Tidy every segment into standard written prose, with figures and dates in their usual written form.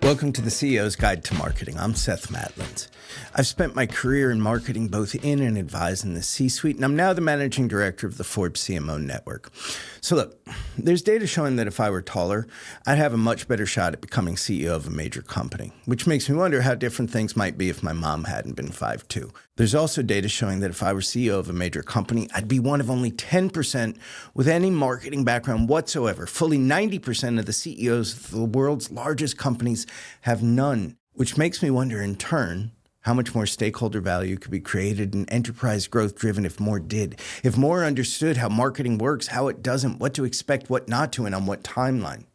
Welcome to the CEO's Guide to Marketing. I'm Seth Matlins. I've spent my career in marketing both in and advising the C-suite, and I'm now the managing director of the Forbes CMO network. So look, there's data showing that if I were taller, I'd have a much better shot at becoming CEO of a major company, which makes me wonder how different things might be if my mom hadn't been 5'2". There's also data showing that if I were CEO of a major company, I'd be one of only 10% with any marketing background whatsoever. Fully 90% of the CEOs of the world's largest companies have none, which makes me wonder in turn how much more stakeholder value could be created and enterprise growth driven if more did, if more understood how marketing works, how it doesn't, what to expect, what not to, and on what timeline.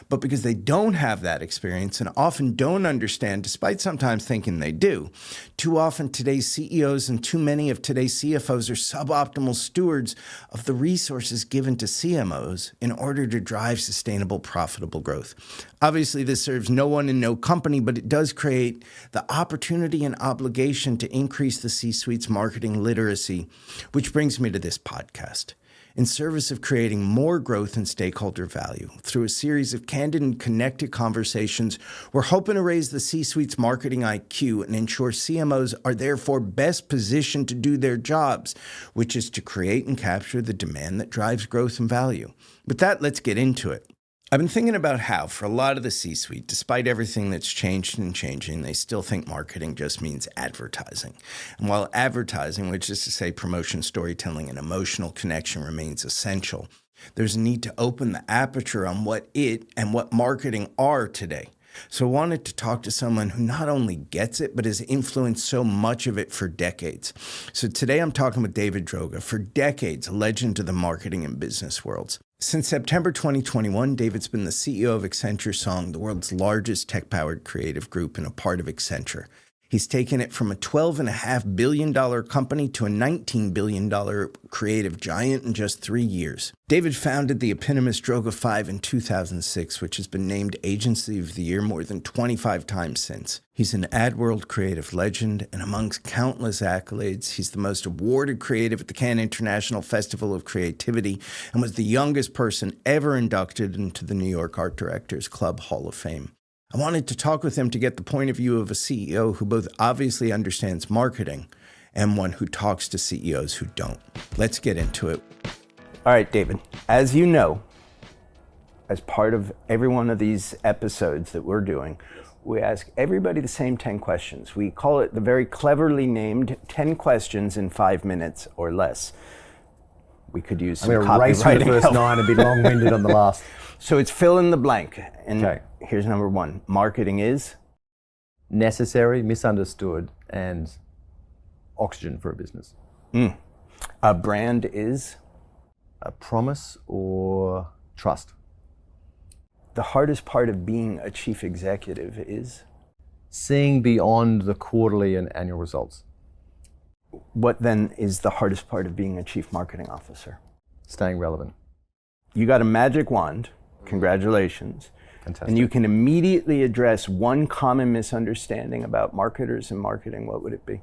But because they don't have that experience and often don't understand, despite sometimes thinking they do, too often today's CEOs and too many of today's CFOs are suboptimal stewards of the resources given to CMOs in order to drive sustainable, profitable growth. Obviously, this serves no one and no company, but it does create the opportunity and obligation to increase the C-suite's marketing literacy, which brings me to this podcast. In service of creating more growth and stakeholder value through a series of candid and connected conversations, we're hoping to raise the C-suite's marketing IQ and ensure CMOs are therefore best positioned to do their jobs, which is to create and capture the demand that drives growth and value. With that, let's get into it. I've been thinking about how, for a lot of the C-suite, despite everything that's changed and changing, they still think marketing just means advertising. And while advertising, which is to say promotion, storytelling, and emotional connection remains essential, there's a need to open the aperture on what it and what marketing are today. So I wanted to talk to someone who not only gets it, but has influenced so much of it for decades. So today I'm talking with David Droga, for decades a legend to the marketing and business worlds. Since September 2021, David's been the CEO of Accenture Song, the world's largest tech-powered creative group and a part of Accenture. He's taken it from a $12.5 billion company to a $19 billion creative giant in just 3 years. David founded the eponymous Droga 5 in 2006, which has been named Agency of the Year more than 25 times since. He's an ad world creative legend, and amongst countless accolades, he's the most awarded creative at the Cannes International Festival of Creativity and was the youngest person ever inducted into the New York Art Directors Club Hall of Fame. I wanted to talk with him to get the point of view of a CEO who both obviously understands marketing and one who talks to CEOs who don't. Let's get into it. All right, David, as you know, as part of every one of these episodes that we're doing, we ask everybody the same 10 questions. We call it the very cleverly named 10 questions in 5 minutes or less. We could use some copywriting. I'm going to race the first 9 and be long-winded on the last. So it's fill in the blank. And okay. Here's number 1. Marketing is? Necessary, misunderstood, and oxygen for a business. A brand is? A promise or trust. The hardest part of being a chief executive is? Seeing beyond the quarterly and annual results. What then is the hardest part of being a chief marketing officer? Staying relevant. You got a magic wand. Congratulations. Fantastic. And you can immediately address one common misunderstanding about marketers and marketing. What would it be?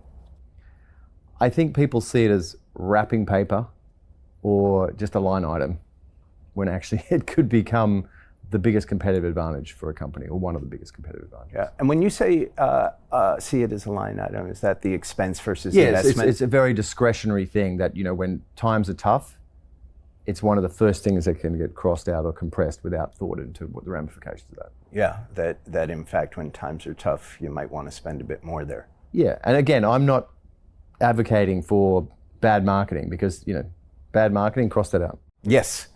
I think people see it as wrapping paper or just a line item, when actually it could become the biggest competitive advantage for a company, or one of the biggest competitive advantages. Yeah. And when you say see it as a line item, is that the expense versus investment? Yes, it's a very discretionary thing that, when times are tough, it's one of the first things that can get crossed out or compressed without thought into what the ramifications of that. Yeah, that in fact, when times are tough, you might want to spend a bit more there. Yeah, and again, I'm not advocating for bad marketing because, bad marketing, cross that out. Yes,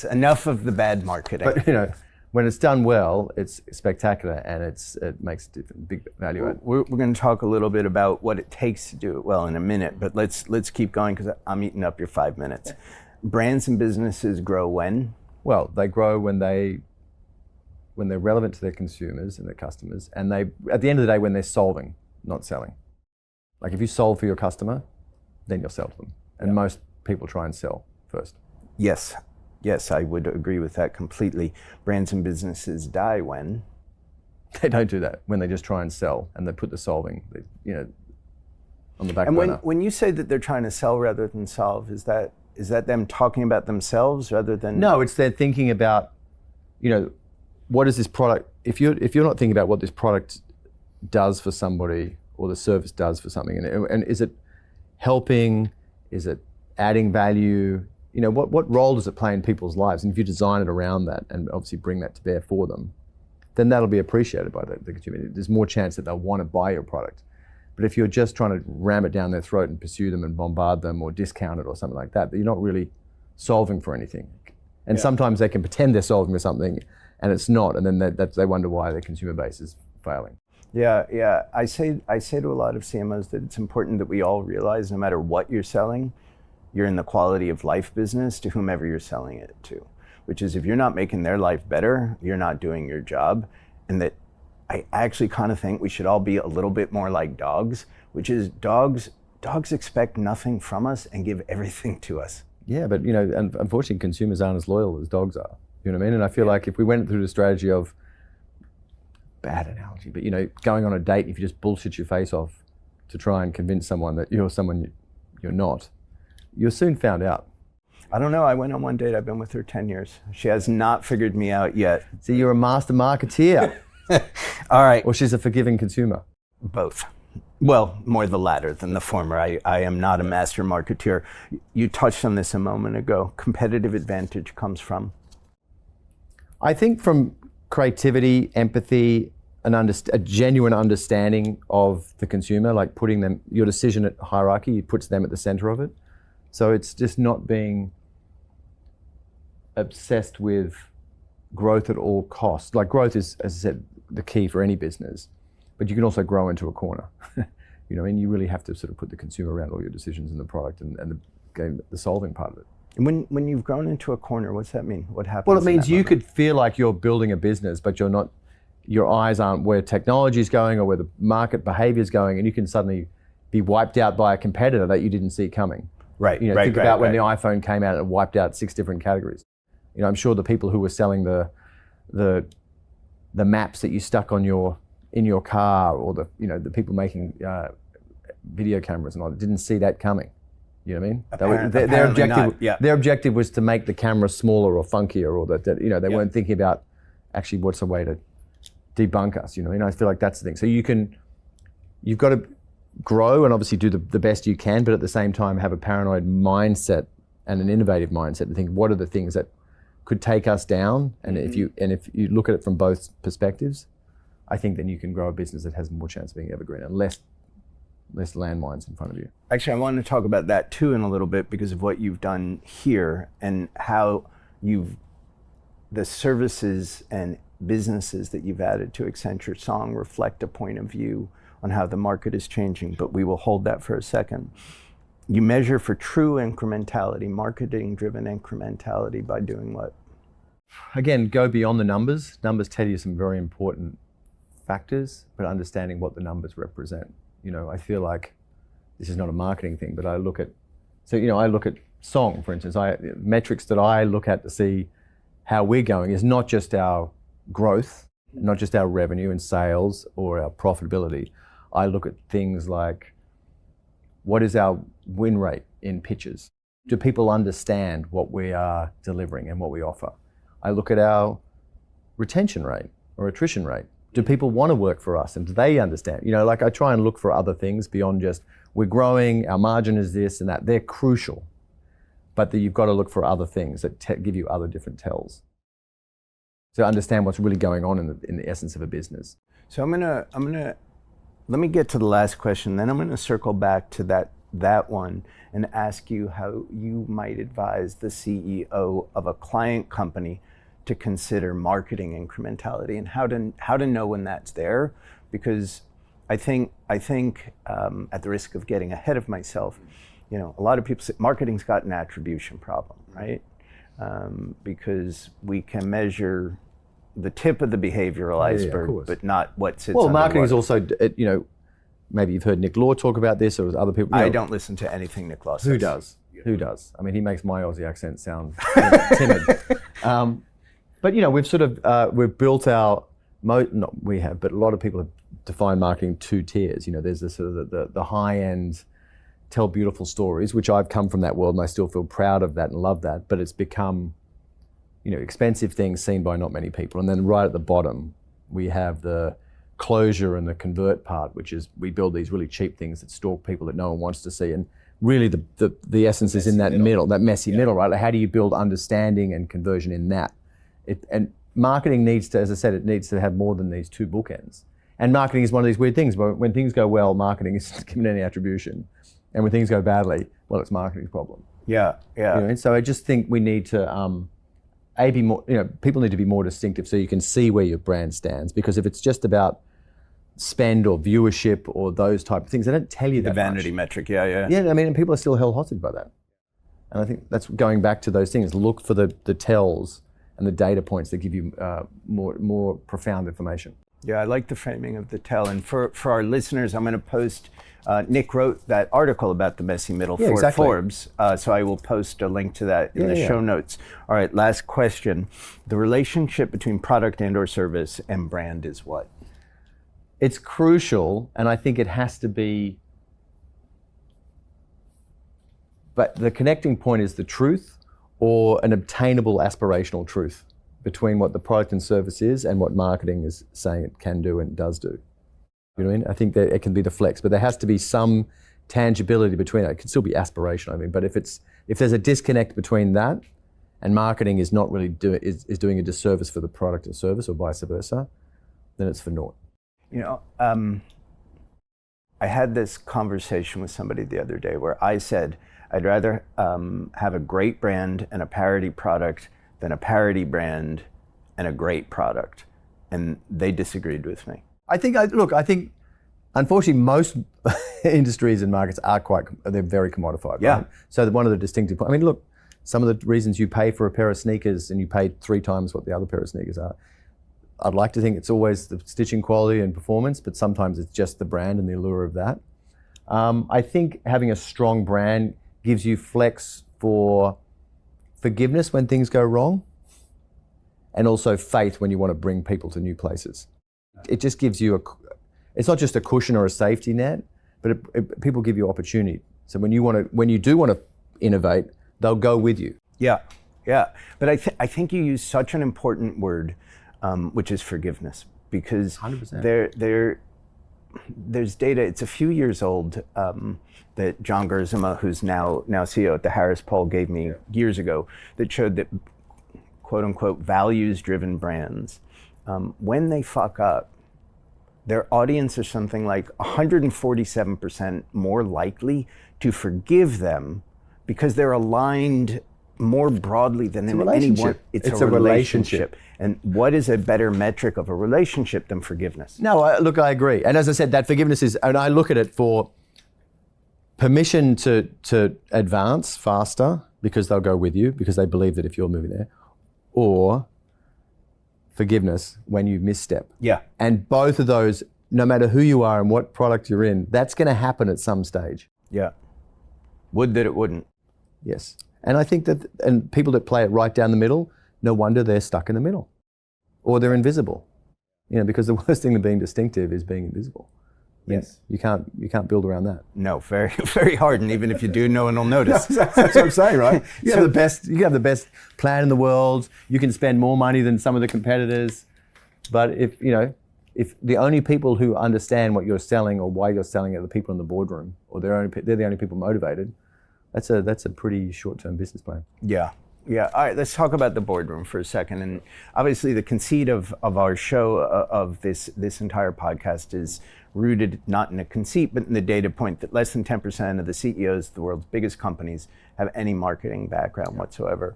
enough of the bad marketing. But, when it's done well, it's spectacular and it makes a different big value add. We're going to talk a little bit about what it takes to do it well in a minute, but let's keep going because I'm eating up your 5 minutes. Brands and businesses grow when? Well, they grow when they're relevant to their consumers and their customers, and at the end of the day, when they're solving, not selling. Like if you solve for your customer, then you'll sell to them. And most people try and sell first. Yes, I would agree with that completely. Brands and businesses die when? They don't do that, when they just try and sell and they put the solving, on the back burner. And when you say that they're trying to sell rather than solve, is that them talking about themselves rather than? No, it's they're thinking about, what does this product if you're not thinking about what this product does for somebody or the service does for something, and is it helping, is it adding value, what role does it play in people's lives? And if you design it around that and obviously bring that to bear for them, then that'll be appreciated by the consumer. There's more chance that they'll want to buy your product. But if you're just trying to ram it down their throat and pursue them and bombard them or discount it or something like that, you're not really solving for anything. And sometimes they can pretend they're solving for something and it's not, and then they wonder why their consumer base is failing. Yeah. I say to a lot of CMOs that it's important that we all realize no matter what you're selling, you're in the quality of life business to whomever you're selling it to, which is if you're not making their life better, you're not doing your job. And that I actually kind of think we should all be a little bit more like dogs, which is dogs expect nothing from us and give everything to us. Yeah, but unfortunately consumers aren't as loyal as dogs are. You know what I mean? And I feel like if we went through the strategy of, bad analogy, but going on a date, if you just bullshit your face off to try and convince someone that you're someone you're not, you're soon found out. I don't know. I went on one date. I've been with her 10 years. She has not figured me out yet. So you're a master marketeer. All right. Or she's a forgiving consumer. Both. Well, more the latter than the former. I am not a master marketeer. You touched on this a moment ago. Competitive advantage comes from? I think from creativity, empathy, a genuine understanding of the consumer, like putting them, your decision at hierarchy, it puts them at the center of it. So it's just not being obsessed with growth at all costs. Like growth is, as I said, the key for any business, but you can also grow into a corner. And you really have to sort of put the consumer around all your decisions in the product and the solving part of it. When you've grown into a corner, what's that mean? What happens? Well, it means you could feel like you're building a business, but you're not. Your eyes aren't where technology is going or where the market behavior is going, and you can suddenly be wiped out by a competitor that you didn't see coming. Right. Think about when the iPhone came out and wiped out 6 different categories. I'm sure the people who were selling the maps that you stuck on in your car, or the people making video cameras and all, didn't see that coming. You know what I mean? Their objective was to make the camera smaller or funkier, or that they weren't thinking about actually what's a way to debunk us. I feel like that's the thing. So you've got to grow and obviously do the best you can, but at the same time have a paranoid mindset and an innovative mindset and think, what are the things that could take us down? And if you look at it from both perspectives, I think then you can grow a business that has more chance of being evergreen and less landmines in front of you. Actually, I want to talk about that too in a little bit because of what you've done here and how the services and businesses that you've added to Accenture Song reflect a point of view on how the market is changing, but we will hold that for a second. You measure for true incrementality, marketing-driven incrementality by doing what? Again, go beyond the numbers. Numbers tell you some very important factors, but understanding what the numbers represent. I feel like this is not a marketing thing, but I look at Song, for instance. Metrics that I look at to see how we're going is not just our growth, not just our revenue and sales or our profitability. I look at things like, what is our win rate in pitches? Do people understand what we are delivering and what we offer? I look at our retention rate or attrition rate. Do people want to work for us and do they understand? I try and look for other things beyond just we're growing, our margin is this and that. They're crucial, but you've got to look for other things that give you other different tells. So understand what's really going on in the essence of a business. So let me get to the last question, then I'm gonna circle back to that one and ask you how you might advise the CEO of a client company to consider marketing incrementality and how to know when that's there, because I think at the risk of getting ahead of myself, a lot of people say marketing's got an attribution problem, right? Because we can measure the tip of the behavioral iceberg, but not what sits underwater. Well, marketing is also, maybe you've heard Nick Law talk about this, or other people. I don't listen to anything Nick Law says. Who does? Who does? I mean, he makes my Aussie accent sound timid. But we've sort of we've built our not we have, but a lot of people have defined marketing 2 tiers. There's the sort of the high end, tell beautiful stories, which I've come from that world and I still feel proud of that and love that. But it's become, expensive things seen by not many people. And then right at the bottom, We have the closure and the convert part, which is we build these really cheap things that stalk people that no one wants to see. And really the essence is in that middle, that messy middle, right? Like how do you build understanding and conversion in that? And marketing needs to, as I said, it needs to have more than these two bookends. And marketing is one of these weird things, where when things go well, marketing isn't given any attribution. And when things go badly, well, it's marketing's problem. Yeah. And so I just think we need to, be more, people need to be more distinctive so you can see where your brand stands. Because if it's just about spend or viewership or those type of things, they don't tell you that The vanity much. metric, yeah. Yeah, I mean, and people are still held hostage by that. And I think that's going back to those things. Look for the tells and the data points that give you more profound information. Yeah, I like the framing of the tell. And for our listeners, I'm going to post, Nick wrote that article about the messy middle for exactly. Forbes. So I will post a link to that in the show notes. All right, last question. The relationship between product and or service and brand is what? It's crucial, and I think it has to be, but the connecting point is the truth or an obtainable aspirational truth between what the product and service is and what marketing is saying it can do and does do. You know what I mean? I think that it can be the flex, but there has to be some tangibility between it. It can still be aspirational, I mean, but if there's a disconnect between that and marketing is not really doing a disservice for the product or service or vice versa, then it's for naught. I had this conversation with somebody the other day where I said, I'd rather have a great brand and a parody product than a parody brand and a great product. And they disagreed with me. I think unfortunately most industries and markets they're very commodified, Yeah. right? So one of the distinctive, I mean, look, some of the reasons you pay for a pair of sneakers and you pay 3 times what the other pair of sneakers are, I'd like to think it's always the stitching quality and performance, but sometimes it's just the brand and the allure of that. I think having a strong brand gives you flex for forgiveness when things go wrong, and also faith when you want to bring people to new places. It just gives you it's not just a cushion or a safety net, but people give you opportunity. So when you do want to innovate, they'll go with you. Yeah. But I think you use such an important word, which is forgiveness, because 100%. There's data. It's a few years old that John Gerzema, who's now CEO at the Harris Poll, gave me years ago, that showed that quote unquote values-driven brands, when they fuck up, their audience is something like 147% more likely to forgive them because they're aligned more broadly than in anyone. It's a relationship. And what is a better metric of a relationship than forgiveness? No, look, I agree. And as I said, that forgiveness is, and I look at it for permission to advance faster because they'll go with you, because they believe that if you're moving there, or forgiveness when you misstep. Yeah. And both of those, no matter who you are and what product you're in, that's going to happen at some stage. Yeah. Would that it wouldn't. Yes. And I think that, and people that play it right down the middle, no wonder they're stuck in the middle, or they're invisible. Because the worst thing than being distinctive is being invisible. Yes. You can't build around that. No, very, very hard. And even if you do, no one will notice. That's what I'm saying, right? You have the best plan in the world. You can spend more money than some of the competitors. But if the only people who understand what you're selling or why you're selling are the people in the boardroom, or they're the only people motivated, that's a pretty short-term business plan. Yeah. All right, let's talk about the boardroom for a second. And obviously the conceit of our show, of this entire podcast, is rooted not in a conceit, but in the data point that less than 10% of the CEOs of the world's biggest companies have any marketing background whatsoever.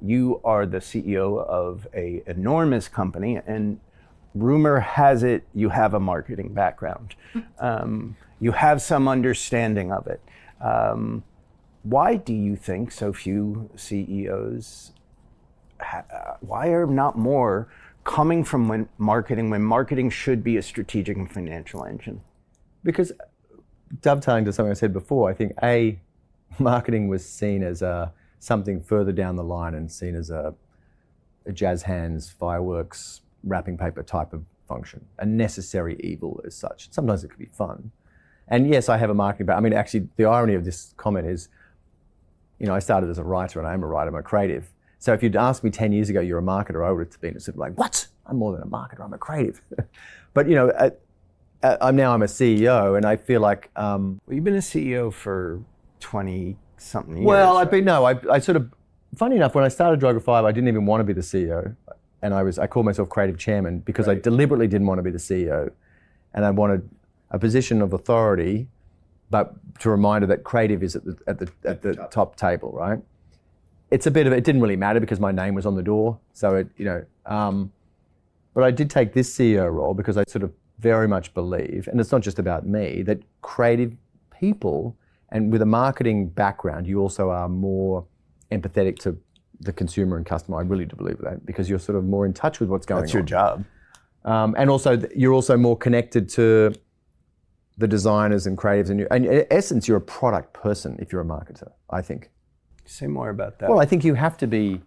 You are the CEO of an enormous company, and rumor has it you have a marketing background. You have some understanding of it. Why do you think so few CEOs, why are not more coming from when marketing should be a strategic and financial engine? Because, dovetailing to something I said before, I think marketing was seen as something further down the line and seen as a jazz hands, fireworks, wrapping paper type of function, a necessary evil as such. Sometimes it could be fun. And yes, I have a marketing background. I mean, actually, the irony of this comment is, I started as a writer, and I am a writer, I'm a creative. So if you'd asked me 10 years ago, you're a marketer, I would have been sort of like, what? I'm more than a marketer, I'm a creative. But I'm a CEO, and I feel like Well, you've been a CEO for 20 something years. well, right? I sort of, funny enough, when I started Droga 5, I didn't even want to be the CEO, and I called myself creative chairman because I deliberately didn't want to be the CEO, and I wanted a position of authority, but to reminder that creative is at the top table, right? It's a bit of, it didn't really matter because my name was on the door, so but I did take this CEO role because I sort of very much believe, and it's not just about me, that creative people, and with a marketing background, you also are more empathetic to the consumer and customer. I really do believe that, because you're sort of more in touch with what's going on. That's your job. And also, you're also more connected to the designers and creatives, and in essence, you're a product person if you're a marketer, I think. Say more about that. Well, I think you have to be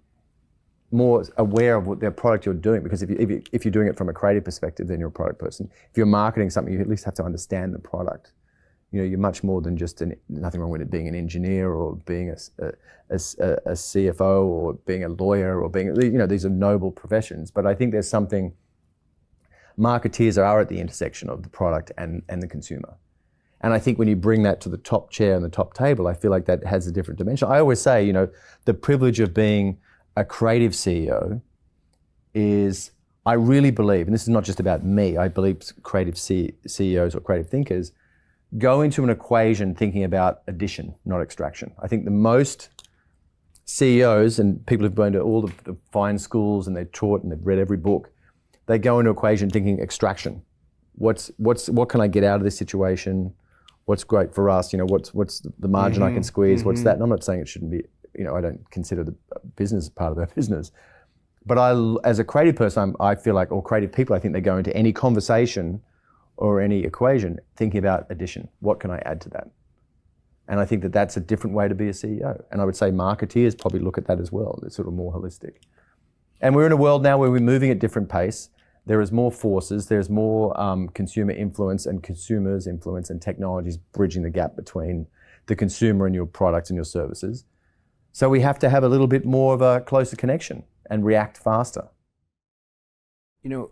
more aware of what their product you're doing, because if you're doing it from a creative perspective, then you're a product person. If you're marketing something, you at least have to understand the product. You're much more than just nothing wrong with it being an engineer or being a CFO or being a lawyer or being, these are noble professions. But I think there's something, marketeers are at the intersection of the product and the consumer. And I think when you bring that to the top chair and the top table, I feel like that has a different dimension. I always say, the privilege of being a creative CEO is, I really believe, and this is not just about me, I believe creative CEOs or creative thinkers go into an equation thinking about addition, not extraction. I think the most CEOs and people who've gone to all the fine schools and they're taught and they've read every book, they go into equation thinking extraction. What can I get out of this situation? What's great for us? What's the margin I can squeeze? What's that? And I'm not saying it shouldn't be, I don't consider the business part of their business. But as a creative person, I feel like, or creative people, I think they go into any conversation or any equation thinking about addition. What can I add to that? And I think that that's a different way to be a CEO. And I would say marketeers probably look at that as well. They're sort of more holistic. And we're in a world now where we're moving at different pace. There is more forces, there's more consumer influence and consumers' influence, and technologies bridging the gap between the consumer and your products and your services. So we have to have a little bit more of a closer connection and react faster. You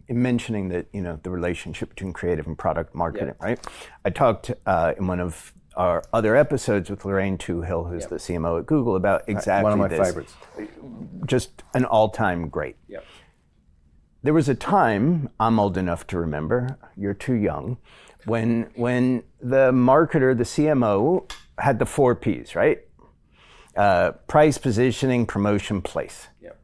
in mentioning that, the relationship between creative and product marketing, right? I talked in one of our other episodes with Lorraine Toohill, who's the CMO at Google, about exactly one of my this. favorites. Just an all-time great. Yep. There was a time, I'm old enough to remember, you're too young, when the marketer, the CMO, had the 4 Ps, right? Price, positioning, promotion, place. Yep.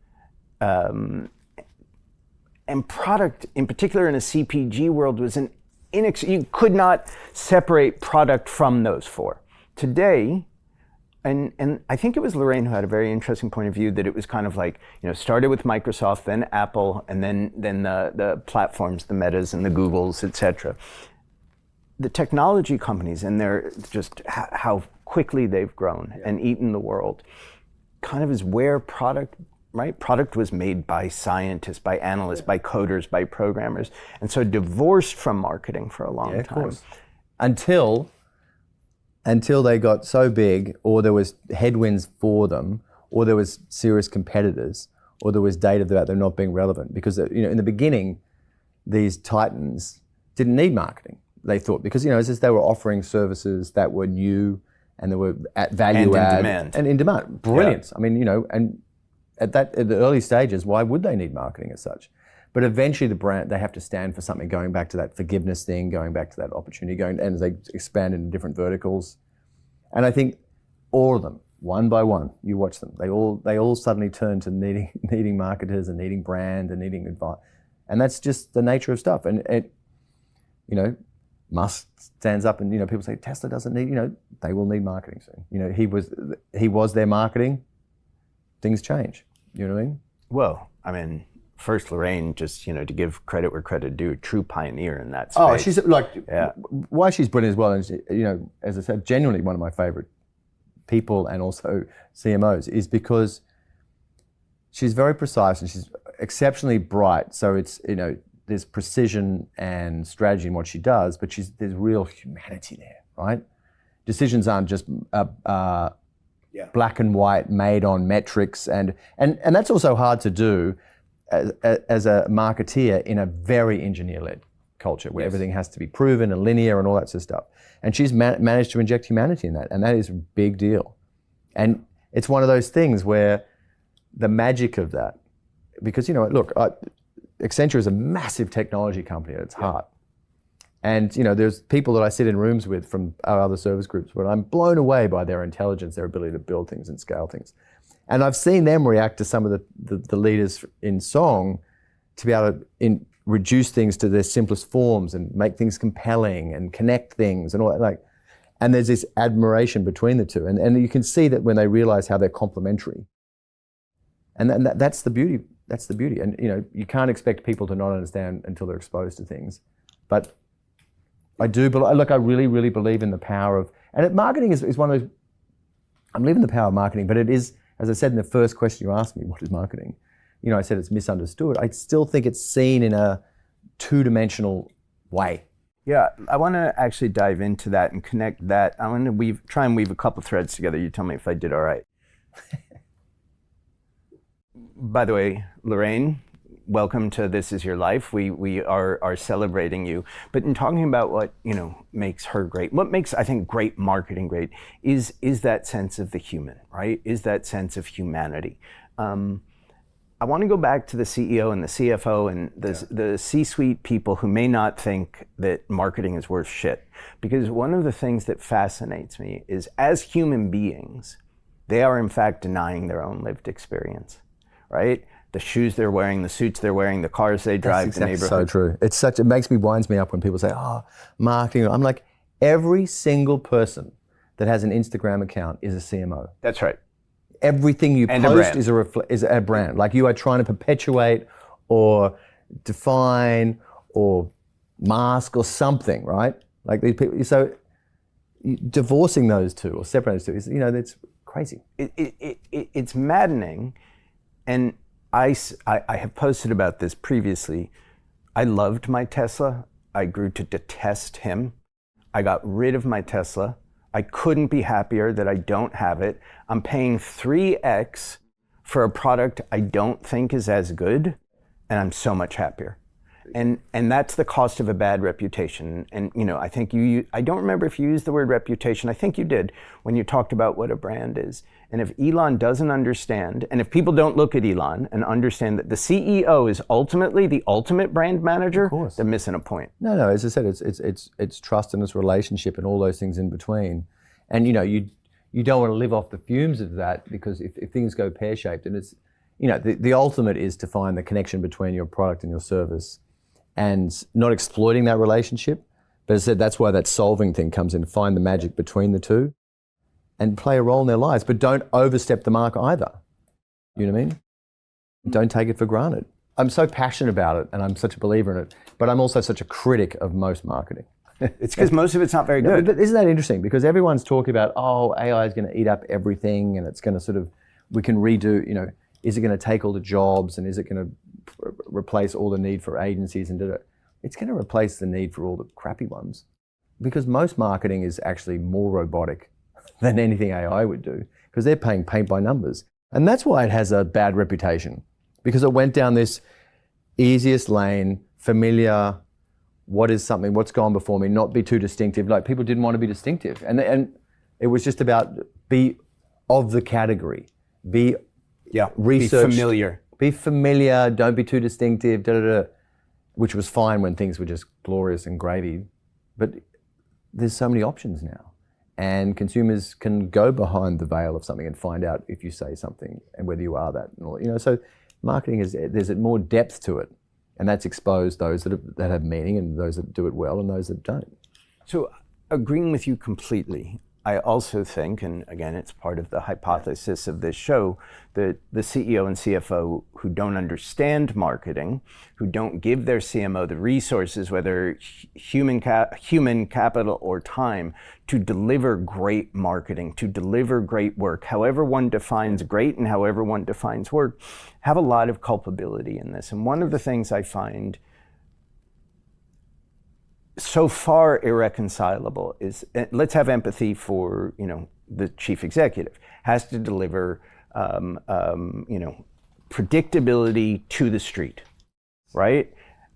And product, in particular in a CPG world, was you could not separate product from those 4. Today, and I think it was Lorraine who had a very interesting point of view, that it was kind of like, started with Microsoft, then Apple, and then the platforms, the Metas and the Googles, et cetera. The technology companies, and they're just how quickly they've grown and eaten the world, kind of is where product, right? Product was made by scientists, by analysts, by coders, by programmers, and so divorced from marketing for a long time. Of course. Until they got so big, or there was headwinds for them, or there was serious competitors, or there was data about them not being relevant. Because in the beginning, these titans didn't need marketing. They thought, because as they were offering services that were new and they were at value add and in demand. Brilliant. Yeah. I mean, and at the early stages, why would they need marketing as such? But eventually the brand, they have to stand for something, going back to that forgiveness thing, going back to that opportunity, and as they expand into different verticals. And I think all of them, one by one, you watch them, they all suddenly turn to needing marketers and needing brand and needing advice. And that's just the nature of stuff. And Musk stands up and, people say Tesla doesn't need, they will need marketing soon. He was their marketing. Things change. You know what I mean? Well, first Lorraine, just, to give credit where credit due, true pioneer in that space. Oh, she's why she's brilliant as well. And she, as I said, genuinely one of my favorite people and also CMOs is because she's very precise and she's exceptionally bright. So it's, there's precision and strategy in what she does, but there's real humanity there, right? Decisions aren't just black and white, made on metrics, and that's also hard to do as a marketeer in a very engineer-led culture where everything has to be proven and linear and all that sort of stuff. And she's managed to inject humanity in that, and that is a big deal. And it's one of those things where the magic of that, because look, Accenture is a massive technology company at its heart. And there's people that I sit in rooms with from our other service groups where I'm blown away by their intelligence, their ability to build things and scale things. And I've seen them react to some of the leaders in Song to be able to reduce things to their simplest forms and make things compelling and connect things and all that. And there's this admiration between the two. And you can see that when they realize how they're complementary. And that's the beauty. That's the beauty. And you can't expect people to not understand until they're exposed to things. But I do, look, I really, really believe in the power of, and marketing is one of those, I believe in the power of marketing, but it is, as I said in the first question you asked me, what is marketing? I said it's misunderstood. I still think it's seen in a two-dimensional way. Yeah, I want to actually dive into that and connect that. I want to try and weave a couple threads together. You tell me if I did all right. By the way, Lorraine, welcome to This Is Your Life. We are celebrating you. But in talking about what makes her great, what makes, I think, great marketing great is that sense of the human, right? Is that sense of humanity. I want to go back to the CEO and the CFO and the C-suite people who may not think that marketing is worth shit. Because one of the things that fascinates me is, as human beings, they are in fact denying their own lived experience, right? The shoes they're wearing, the suits they're wearing, the cars they drive, That's the neighborhood. So true. It winds me up when people say, marketing. I'm like, every single person that has an Instagram account is a CMO. That's right. Everything you post is a brand. Like, you are trying to perpetuate or define or mask or something, right? Like these people. So divorcing those two or separating those two is, it's crazy. It's maddening. And I have posted about this previously. I loved my Tesla. I grew to detest him. I got rid of my Tesla. I couldn't be happier that I don't have it. I'm paying 3x for a product I don't think is as good, and I'm so much happier. And that's the cost of a bad reputation. And I think I don't remember if you used the word reputation. I think you did when you talked about what a brand is. And if Elon doesn't understand, and if people don't look at Elon and understand that the CEO is ultimately the ultimate brand manager, they're missing a point. No. As I said, it's trust and it's relationship and all those things in between. And you don't want to live off the fumes of that, because if things go pear-shaped, and it's the ultimate is to find the connection between your product and your service, and not exploiting that relationship. But as I said, that's why that solving thing comes in. Find the magic between the two and play a role in their lives, but don't overstep the mark either. You know what I mean? Don't take it for granted. I'm so passionate about it and I'm such a believer in it, but I'm also such a critic of most marketing. It's because most of it's not very good. But isn't that interesting? Because everyone's talking about, AI is going to eat up everything, and it's going to we can redo, is it going to take all the jobs, and is it going to replace all the need for agencies and it's going to replace the need for all the crappy ones, because most marketing is actually more robotic than anything AI would do, because they're paying paint by numbers. And that's why it has a bad reputation, because it went down this easiest lane, familiar, what's gone before me, not be too distinctive. Like, people didn't want to be distinctive. And it was just about be of the category, be research. Be familiar, don't be too distinctive, which was fine when things were just glorious and gravy. But there's so many options now. And consumers can go behind the veil of something and find out if you say something and whether you are that. And all, so marketing there's more depth to it. And that's exposed those that have meaning, and those that do it well and those that don't. So, agreeing with you completely, I also think, and again, it's part of the hypothesis of this show, that the CEO and CFO who don't understand marketing, who don't give their CMO the resources, whether human capital or time, to deliver great marketing, to deliver great work, however one defines great and however one defines work, have a lot of culpability in this. And one of the things I find so far irreconcilable is, let's have empathy for the chief executive, has to deliver predictability to the street, right?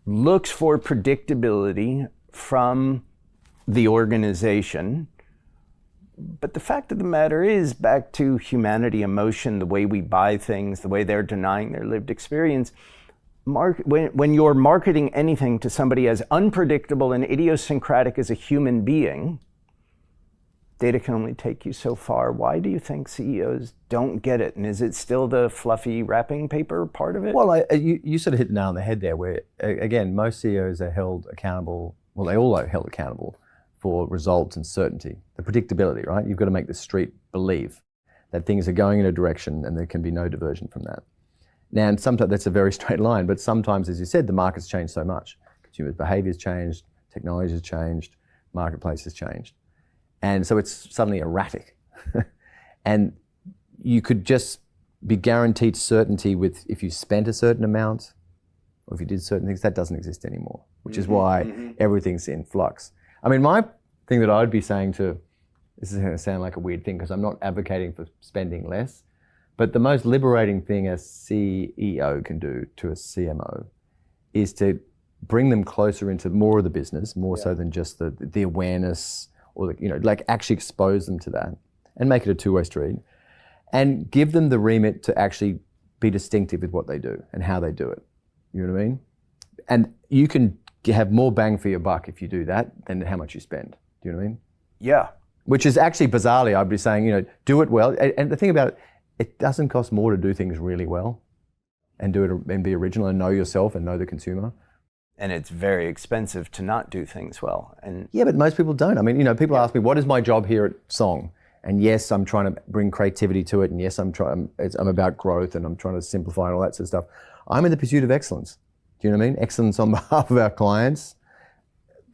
Looks for predictability from the organization. But the fact of the matter is, back to humanity, emotion, the way we buy things, the way they're denying their lived experience, when you're marketing anything to somebody as unpredictable and idiosyncratic as a human being, data can only take you so far. Why do you think CEOs don't get it? And is it still the fluffy wrapping paper part of it? Well, you sort of hit the nail on the head there, where, again, most CEOs are held accountable, well, they all are held accountable for results and certainty, the predictability, right? You've got to make the street believe that things are going in a direction and there can be no diversion from that. Now, and sometimes that's a very straight line, but sometimes, as you said, the market's changed so much. Consumers' behavior's changed, technology has changed, marketplace has changed. And so it's suddenly erratic. And you could just be guaranteed certainty with if you spent a certain amount or if you did certain things. That doesn't exist anymore, which is why everything's in flux. I mean, my thing that I'd be saying to, this is going to sound like a weird thing because I'm not advocating for spending less, but the most liberating thing a CEO can do to a CMO is to bring them closer into more of the business, more so than just the awareness, or like actually expose them to that and make it a two-way street, and give them the remit to actually be distinctive with what they do and how they do it. You know what I mean? And you can have more bang for your buck if you do that than how much you spend. Do you know what I mean? Yeah. Which is actually, bizarrely, I'd be saying, do it well. And the thing about it, it doesn't cost more to do things really well and do it and be original and know yourself and know the consumer. And it's very expensive to not do things well. And yeah, but most people don't. I mean, people ask me, what is my job here at Song? And yes, I'm trying to bring creativity to it. And yes, I'm about growth and I'm trying to simplify and all that sort of stuff. I'm in the pursuit of excellence. Do you know what I mean? Excellence on behalf of our clients.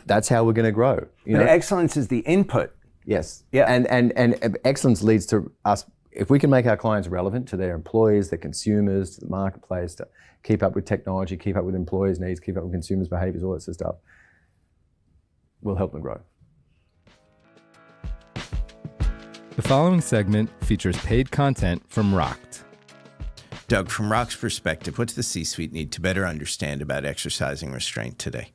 That's how we're going to grow. But excellence is the input. Yes. Yeah. And excellence leads to us. If we can make our clients relevant to their employees, their consumers, to the marketplace, to keep up with technology, keep up with employees' needs, keep up with consumers' behaviors, all that sort of stuff, we'll help them grow. The following segment features paid content from Rocked. Doug, from Rock's perspective, what's the C-suite need to better understand about exercising restraint today?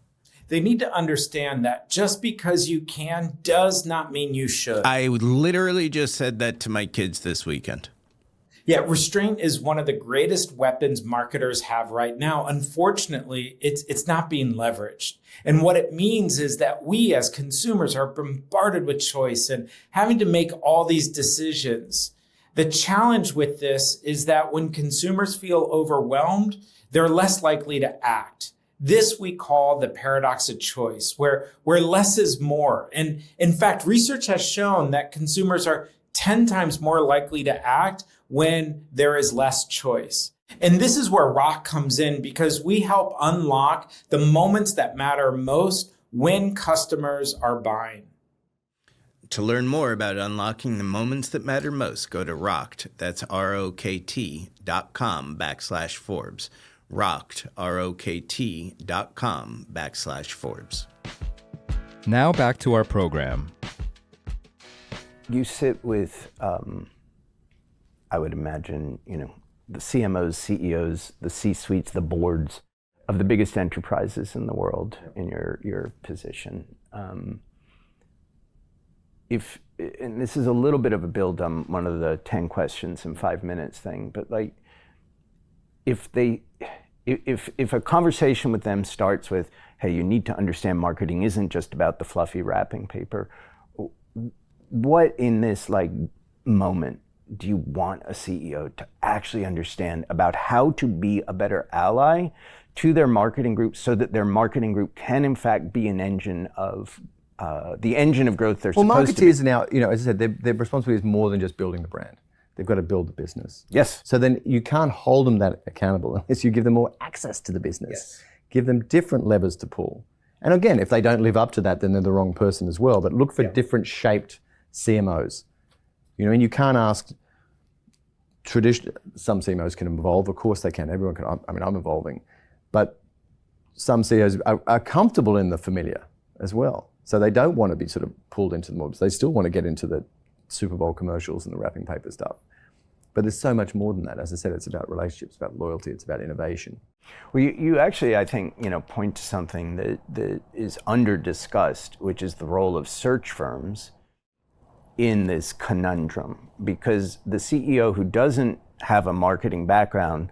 They need to understand that just because you can does not mean you should. I literally just said that to my kids this weekend. Yeah, restraint is one of the greatest weapons marketers have right now. Unfortunately, it's not being leveraged. And what it means is that we as consumers are bombarded with choice and having to make all these decisions. The challenge with this is that when consumers feel overwhelmed, they're less likely to act. This we call the paradox of choice, where less is more. And in fact, research has shown that consumers are 10 times more likely to act when there is less choice. And this is where Rock comes in, because we help unlock the moments that matter most when customers are buying. To learn more about unlocking the moments that matter most, go to Rocked, that's ROKT.com/Forbes. Rocked, ROKT.com/Forbes. Now back to our program. You sit with, I would imagine, the CMOs, CEOs, the C-suites, the boards of the biggest enterprises in the world in your position. And this is a little bit of a build on one of the 10 questions in 5 minutes thing, but like, if a conversation with them starts with, hey, you need to understand marketing isn't just about the fluffy wrapping paper, what in this moment do you want a CEO to actually understand about how to be a better ally to their marketing group so that their marketing group can in fact be an engine of the engine of growth they're supposed to be? Marketeers now, as I said, their responsibility is more than just building the brand. They've got to build the business. Yes. So then you can't hold them that accountable unless you give them more access to the business. Yes. Give them different levers to pull. And again, if they don't live up to that, then they're the wrong person as well. But look for different shaped CMOs. And you can't ask some CMOs can evolve. Of course they can. Everyone can. I'm evolving. But some CEOs are comfortable in the familiar as well. So they don't want to be sort of pulled into the mobs. They still want to get into the Super Bowl commercials and the wrapping paper stuff. But there's so much more than that. As I said, it's about relationships, about loyalty, it's about innovation. Well, you actually, I think, point to something that is under-discussed, which is the role of search firms in this conundrum. Because the CEO who doesn't have a marketing background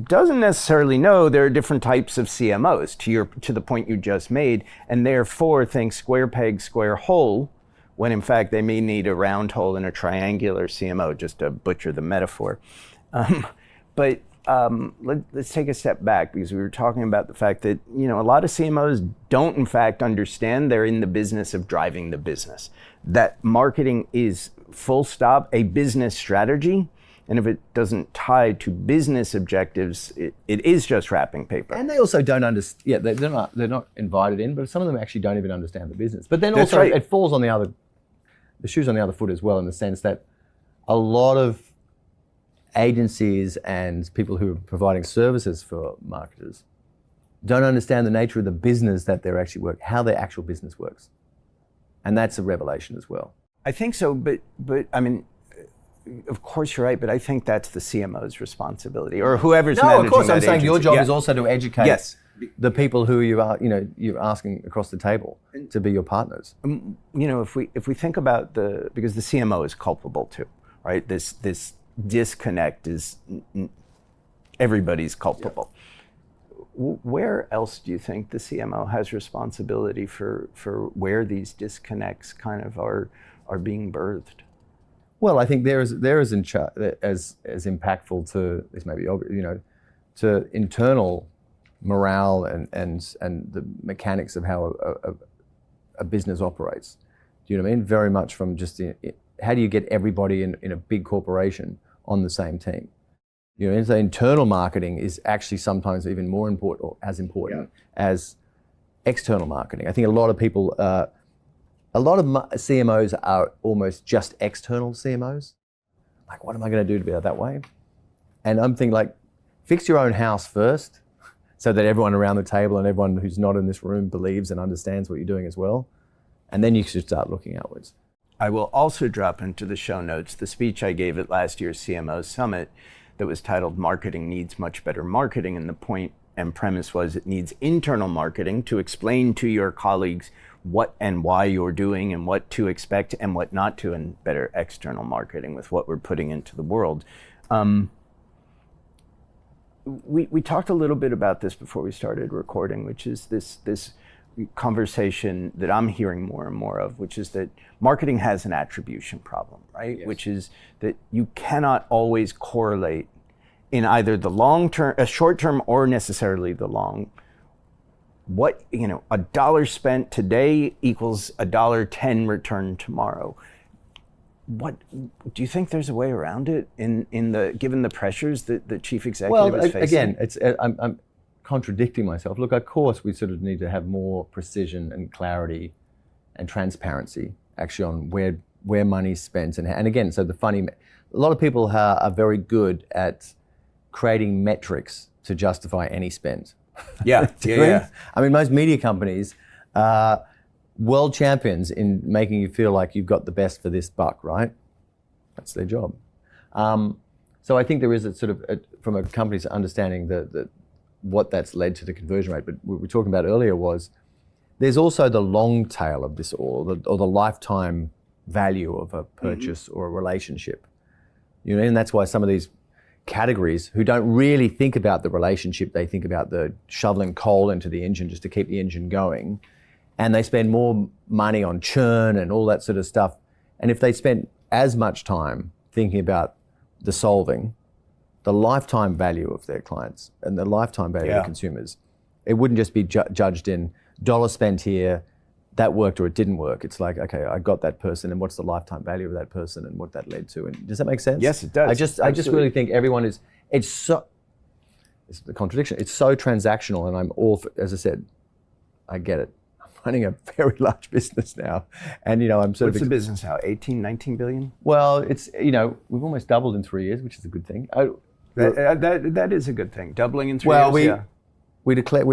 doesn't necessarily know there are different types of CMOs, to the point you just made, and therefore think square peg, square hole, when in fact they may need a round hole in a triangular CMO, just to butcher the metaphor. But let's take a step back, because we were talking about the fact that a lot of CMOs don't in fact understand they're in the business of driving the business. That marketing is full stop a business strategy, and if it doesn't tie to business objectives, it is just wrapping paper. And they also don't understand. Yeah, they're not invited in, but some of them actually don't even understand the business. But then That's also right. It falls on the shoes on the other foot as well, in the sense that a lot of agencies and people who are providing services for marketers don't understand the nature of the business that they're actually working, how their actual business works. And that's a revelation as well. I think so, but I mean, of course you're right, but I think that's the CMO's responsibility, or whoever's managing that No, of course, I'm saying agency. your job Yeah. is also to educate Yes. the people who you're asking across the table to be your partners. If we think about because the CMO is culpable too, right? This disconnect is everybody's culpable. Where else do you think the CMO has responsibility for where these disconnects kind of are being birthed? Well, I think there is as impactful to this, maybe to internal morale and the mechanics of how a business operates. Do you know what I mean? Very much from just how do you get everybody in a big corporation on the same team? And so internal marketing is actually sometimes even more important, or as important as external marketing. I think a lot of people, a lot of CMOs are almost just external CMOs. Like, what am I going to do to be that way? And I'm thinking, like, fix your own house first, so that everyone around the table and everyone who's not in this room believes and understands what you're doing as well. And then you should start looking outwards. I will also drop into the show notes the speech I gave at last year's CMO Summit that was titled "Marketing Needs Much Better Marketing," and the point and premise was it needs internal marketing to explain to your colleagues what and why you're doing and what to expect and what not to, and better external marketing with what we're putting into the world. We talked a little bit about this before we started recording, which is this conversation that I'm hearing more and more of, which is that marketing has an attribution problem, right? Yes. Which is that you cannot always correlate in either the long term, short term, or necessarily the long. What, $1 spent today equals $1.10 returned tomorrow. What do you think there's a way around it given the pressures that the chief executive is facing? Again, I'm contradicting myself. Look, of course, we sort of need to have more precision and clarity and transparency actually on where money's spent and again, so a lot of people are very good at creating metrics to justify any spend. Yeah. I mean, most media companies are world champions in making you feel like you've got the best for this buck, right? That's their job. So I think there is a sort of, from a company's understanding what that's led to the conversion rate, but what we were talking about earlier was there's also the long tail of this or the lifetime value of a purchase or a relationship. And that's why some of these categories who don't really think about the relationship, they think about the shoveling coal into the engine just to keep the engine going, and they spend more money on churn and all that sort of stuff. And if they spent as much time thinking about the solving, the lifetime value of their clients and the lifetime value of the consumers, it wouldn't just be judged in dollar spent here, that worked or it didn't work. It's like, okay, I got that person, and what's the lifetime value of that person and what that led to? And does that make sense? Yes, it does. I just really think everyone is, it's the contradiction. It's so transactional, and I'm all for, as I said, I get it. I'm running a very large business now, and I'm sort of. What's the business now? 18, 19 billion? Well, it's we've almost doubled in 3 years, which is a good thing. That is a good thing. Doubling in 3 years. We declare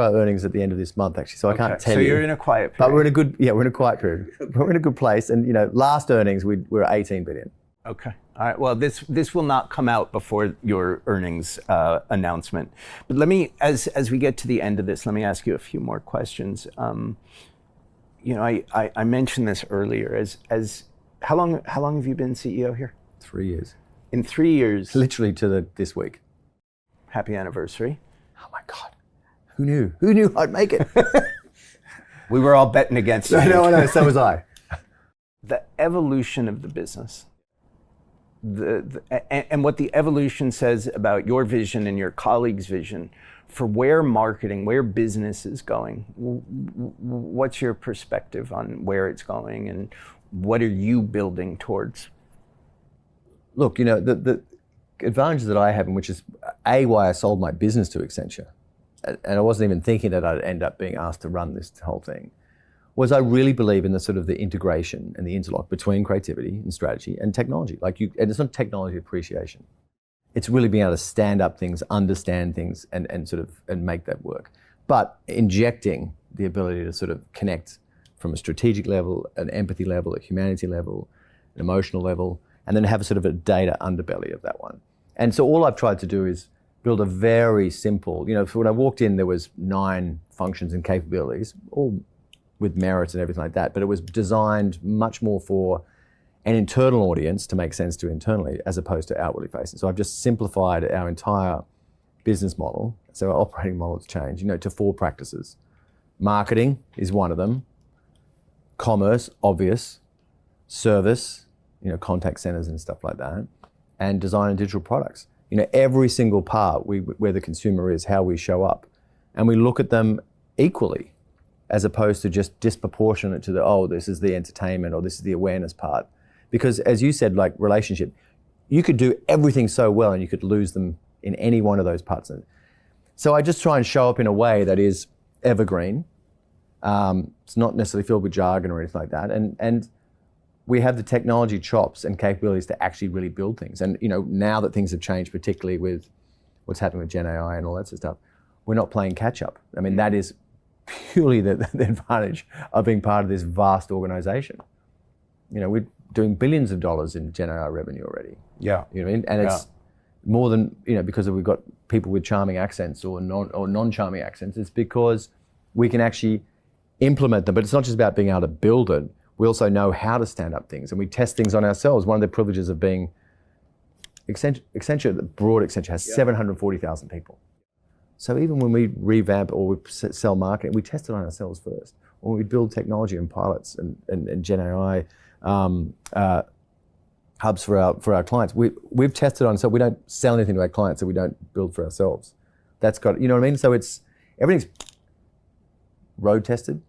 our earnings at the end of this month, actually, so I can't tell you. So you're in a quiet period. But we're in a quiet period. We're in a good place, and last earnings we were 18 billion. Okay. All right. Well, this will not come out before your earnings announcement. But let me, as we get to the end of this, let me ask you a few more questions. I mentioned this earlier. As how long have you been CEO here? 3 years. In 3 years. Literally to this week. Happy anniversary. Oh my God. Who knew? Who knew I'd make it? We were all betting against you. No, so was I. The evolution of the business, and what the evolution says about your vision and your colleagues' vision for where marketing, where business is going. What's your perspective on where it's going, and what are you building towards? Look, the advantage that I have, and which is why I sold my business to Accenture, and I wasn't even thinking that I'd end up being asked to run this whole thing, was I really believe in the sort of the integration and the interlock between creativity and strategy and technology. And it's not technology appreciation. It's really being able to stand up things, understand things, and make that work. But injecting the ability to sort of connect from a strategic level, an empathy level, a humanity level, an emotional level, and then have a sort of a data underbelly of that one. And so all I've tried to do is build a very simple, so when I walked in, there was 9 functions and capabilities, all with merits and everything like that, but it was designed much more for an internal audience to make sense to internally as opposed to outwardly facing. So I've just simplified our entire business model, so our operating model has changed, to 4 practices. Marketing is one of them, commerce, obvious, service, contact centers and stuff like that, and design and digital products. Every single part, where the consumer is, how we show up, and we look at them equally, as opposed to just disproportionate to this is the entertainment or this is the awareness part. Because as you said, like relationship, you could do everything so well and you could lose them in any one of those parts. So I just try and show up in a way that is evergreen. It's not necessarily filled with jargon or anything like that. And we have the technology chops and capabilities to actually really build things. And now that things have changed, particularly with what's happening with Gen AI and all that sort of stuff, we're not playing catch up. I mean, that is purely the advantage of being part of this vast organization. We're doing billions of dollars in Gen AI revenue already. Yeah. And it's more than, because we've got people with charming accents or non-charming accents. It's because we can actually implement them. But it's not just about being able to build it. We also know how to stand up things, and we test things on ourselves. One of the privileges of being Accenture, the broad Accenture has 740,000 people. So even when we revamp or we sell marketing, we test it on ourselves first. Or we build technology and pilots and Gen AI hubs for our clients. We've tested on ourselves. We don't sell anything to our clients that we don't build for ourselves. That's got, you know what I mean? So everything's road tested.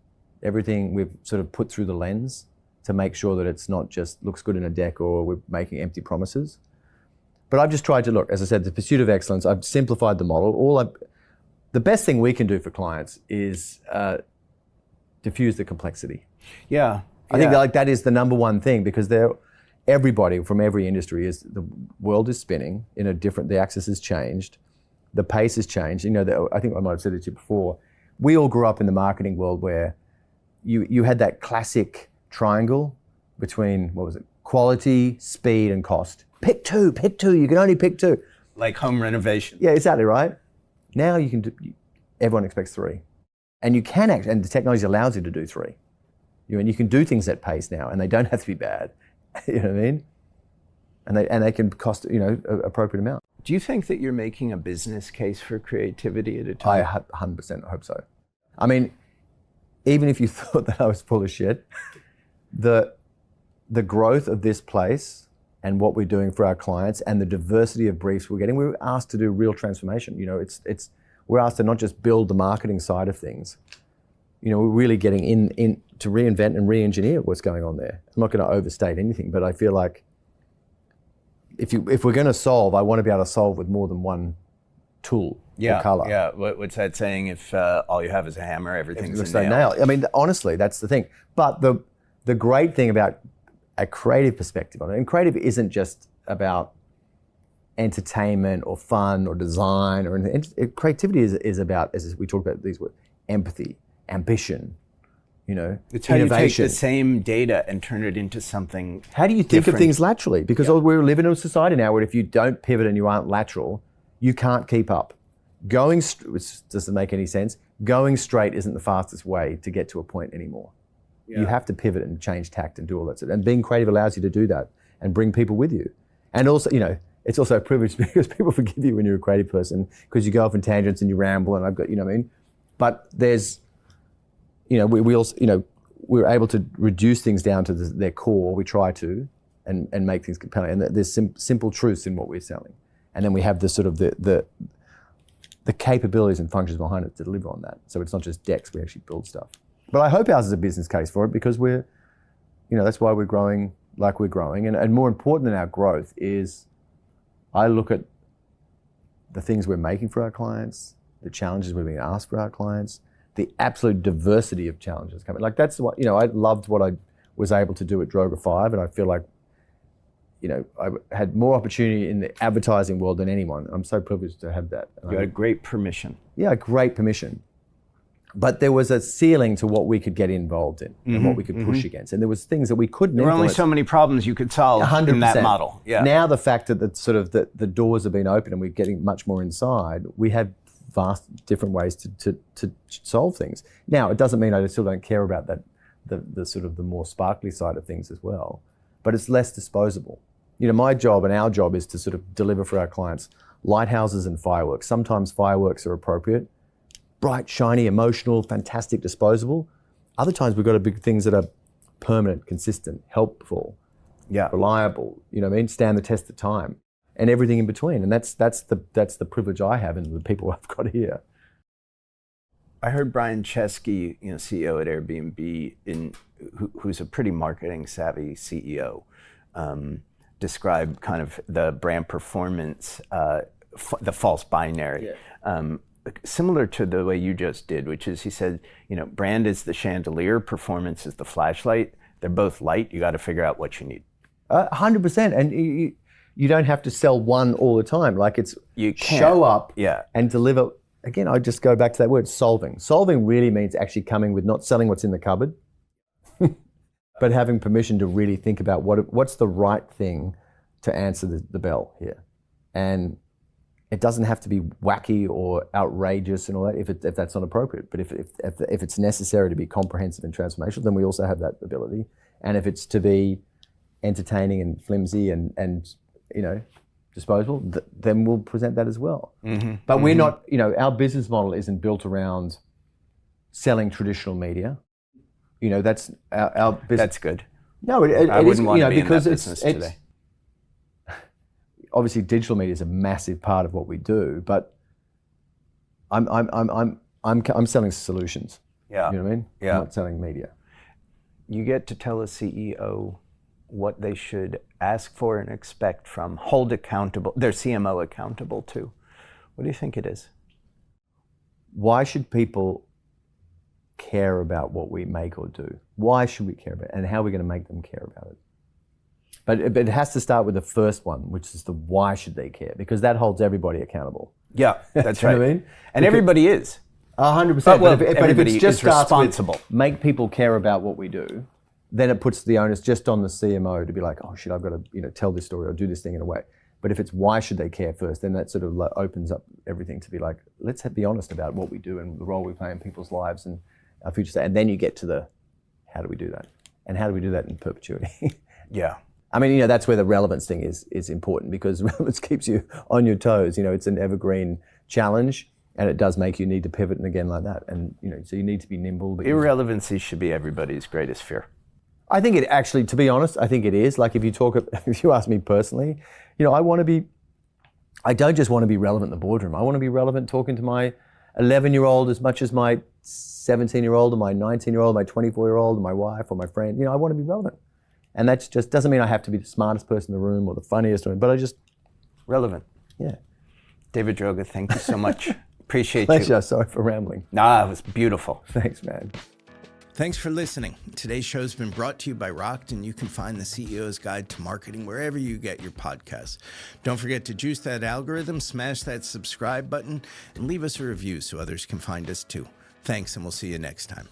Everything we've sort of put through the lens to make sure that it's not just looks good in a deck or we're making empty promises. But I've just tried to look, as I said, the pursuit of excellence. I've simplified the model. The best thing we can do for clients is diffuse the complexity. Yeah. I think that is the number one thing, because everybody from every industry the world is spinning in a different, the axis has changed, the pace has changed. I think I might have said it to you before. We all grew up in the marketing world where you had that classic triangle between, quality, speed, and cost. Pick two, you can only pick 2. Like home renovation. Yeah, exactly right. Now you can everyone expects 3. And you can and the technology allows you to do 3. And you can do things at pace now, and they don't have to be bad. You know what I mean? And they can cost, an appropriate amount. Do you think that you're making a business case for creativity at a time? I 100% hope so. I mean, even if you thought that I was full of shit, the growth of this place and what we're doing for our clients and the diversity of briefs we're getting, we're asked to do real transformation. We're asked to not just build the marketing side of things. We're really getting in to reinvent and re-engineer what's going on there. I'm not going to overstate anything, but I feel like if we're going to solve, I want to be able to solve with more than one tool or color. Yeah. What's that saying? If all you have is a hammer, everything's a nail. I mean, honestly, that's the thing. But the great thing about a creative perspective on it, and creative isn't just about entertainment or fun or design or anything. Creativity is about, as we talked about these words, empathy, ambition, It's how you take innovation. the same data and turn it into something How do you think different. of things laterally? Because we're living in a society now where if you don't pivot and you aren't lateral, you can't keep up. Which doesn't make any sense, going straight isn't the fastest way to get to a point anymore. You have to pivot and change tact and do all that stuff. And being creative allows you to do that and bring people with you. And also, it's also a privilege because people forgive you when you're a creative person because you go off in tangents and you ramble and I've got, But there's, we also, we're able to reduce things down to their core. We try to, and make things compelling. And there's simple truths in what we're selling. And then we have the sort of the capabilities and functions behind it to deliver on that. So it's not just decks, we actually build stuff. But I hope ours is a business case for it because we're, that's why we're growing like we're growing. And more important than our growth is I look at the things we're making for our clients, the challenges we're being asked for our clients, the absolute diversity of challenges coming. Like that's what, I loved what I was able to do at Droga 5 and I feel like, I had more opportunity in the advertising world than anyone. I'm so privileged to have that. You had great permission. Yeah, great permission. But there was a ceiling to what we could get involved in and what we could push against. And there was things that we couldn't There were influence. only so many problems you could solve 100%. in that model. Yeah. Now the fact that the doors have been open and we're getting much more inside, we have vast different ways to solve things. Now, it doesn't mean I still don't care about that, the sort of the more sparkly side of things as well, but it's less disposable. My job and our job is to sort of deliver for our clients lighthouses and fireworks. Sometimes fireworks are appropriate, bright, shiny, emotional, fantastic, disposable. Other times we've got to do things that are permanent, consistent, helpful, reliable, stand the test of time and everything in between. And that's the privilege I have and the people I've got here. I heard Brian Chesky, CEO at Airbnb, who's a pretty marketing savvy CEO, describe kind of the brand performance, the false binary, similar to the way you just did, which is he said, brand is the chandelier, performance is the flashlight. They're both light. You got to figure out what you need. 100%. And you don't have to sell one all the time. Like you show up and deliver. Again, I just go back to that word, solving. Solving really means actually coming with not selling what's in the cupboard, but having permission to really think about what's the right thing to answer the bell here. And it doesn't have to be wacky or outrageous and all that if that's not appropriate. But if it's necessary to be comprehensive and transformational, then we also have that ability. And if it's to be entertaining and flimsy and disposable, then we'll present that as well. But we're not, our business model isn't built around selling traditional media. That's our business. That's good. No, it I wouldn't is, want to be because in that business today. Obviously digital media is a massive part of what we do, but I'm selling solutions. Yeah. You know what I mean? Yeah. I'm not selling media. You get to tell a CEO what they should ask for and expect from, hold accountable, their CMO accountable to. What do you think it is? Why should people care about what we make or do? Why should we care about it? And how are we going to make them care about it? But it has to start with the first one, which is the why should they care? Because that holds everybody accountable. Yeah, that's right. What I mean? And everybody is. 100%. But if everybody it just is starts responsible. with make people care about what we do, then it puts the onus just on the CMO to be like, oh shit, I've got to tell this story or do this thing in a way. But if it's why should they care first, then that sort of opens up everything to be like, let's be honest about what we do and the role we play in people's lives and our future state. And then you get to the how do we do that? And how do we do that in perpetuity? Yeah. I mean, that's where the relevance thing is important because relevance keeps you on your toes. It's an evergreen challenge and it does make you need to pivot and again like that. And, so you need to be nimble. But Irrelevancy should be everybody's greatest fear. I think it actually, to be honest, I think it is. Like if you ask me personally, I don't just want to be relevant in the boardroom. I want to be relevant talking to my 11-year-old as much as my 17-year-old or my 19-year-old, my 24-year-old, or my wife or my friend. I want to be relevant. And that just doesn't mean I have to be the smartest person in the room or the funniest, but I just... Relevant. Yeah. David Droga, thank you so much. Appreciate Pleasure. you. Sorry for rambling. Nah, it was beautiful. Thanks, man. Thanks for listening. Today's show has been brought to you by Rocked, and you can find the CEO's Guide to Marketing wherever you get your podcasts. Don't forget to juice that algorithm, smash that subscribe button, and leave us a review so others can find us too. Thanks, and we'll see you next time.